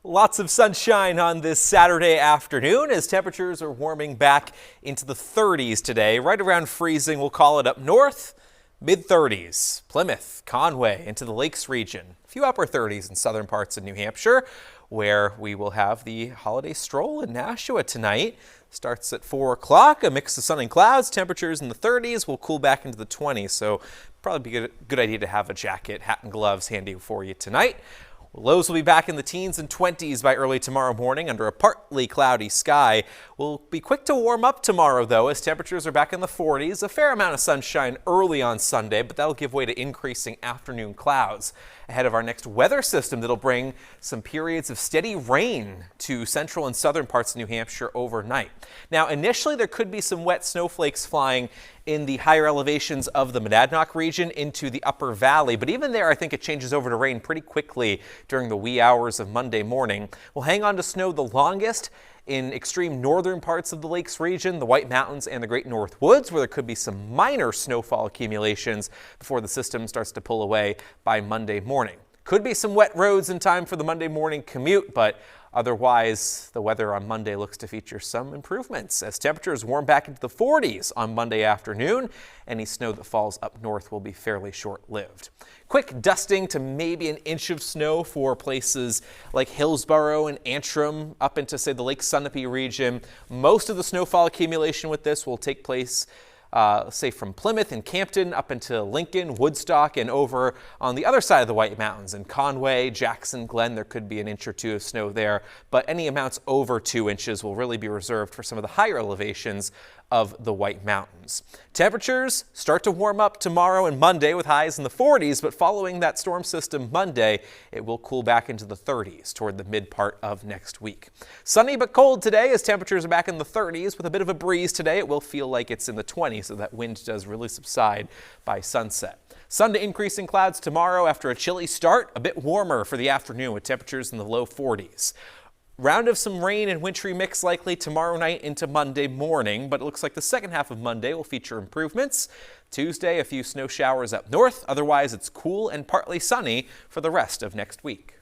Lots of sunshine on this Saturday afternoon as temperatures are warming back into the 30s today, right around freezing. We'll call it up north, mid-30s. Plymouth, Conway, into the Lakes region. A few upper 30s in southern parts of New Hampshire, where we will have the holiday stroll in Nashua tonight. Starts at 4 o'clock, a mix of sun and clouds. Temperatures in the 30s will cool back into the 20s, so probably be a good idea to have a jacket, hat, and gloves handy for you tonight. Lows will be back in the teens and 20s by early tomorrow morning under a partly cloudy sky. We'll be quick to warm up tomorrow, though, as temperatures are back in the 40s. A fair amount of sunshine early on Sunday, but that'll give way to increasing afternoon clouds ahead of our next weather system that'll bring some periods of steady rain to central and southern parts of New Hampshire overnight. Now, initially, there could be some wet snowflakes flying in the higher elevations of the Monadnock region into the upper valley. But even there, I think it changes over to rain pretty quickly during the wee hours of Monday morning. We'll hang on to snow the longest in extreme northern parts of the Lakes region, the White Mountains and the Great North Woods, where there could be some minor snowfall accumulations before the system starts to pull away by Monday morning. Could be some wet roads in time for the Monday morning commute, but otherwise, the weather on Monday looks to feature some improvements as temperatures warm back into the 40s on Monday afternoon. Any snow that falls up north will be fairly short-lived. Quick dusting to maybe an inch of snow for places like Hillsborough and Antrim up into, say, the Lake Sunapee region. Most of the snowfall accumulation with this will take place say from Plymouth and Campton up into Lincoln, Woodstock, and over on the other side of the White Mountains in Conway, Jackson, Glen. There could be an inch or two of snow there, but any amounts over 2 inches will really be reserved for some of the higher elevations of the White Mountains. Temperatures start to warm up tomorrow and Monday with highs in the 40s, but following that storm system Monday, it will cool back into the 30s toward the mid part of next week. Sunny but cold today as temperatures are back in the 30s with a bit of a breeze today. It will feel like it's in the 20s, so that wind does really subside by sunset. Sun to increasing clouds tomorrow after a chilly start, a bit warmer for the afternoon with temperatures in the low 40s. Round of some rain and wintry mix likely tomorrow night into Monday morning, but it looks like the second half of Monday will feature improvements. Tuesday, a few snow showers up north. Otherwise, it's cool and partly sunny for the rest of next week.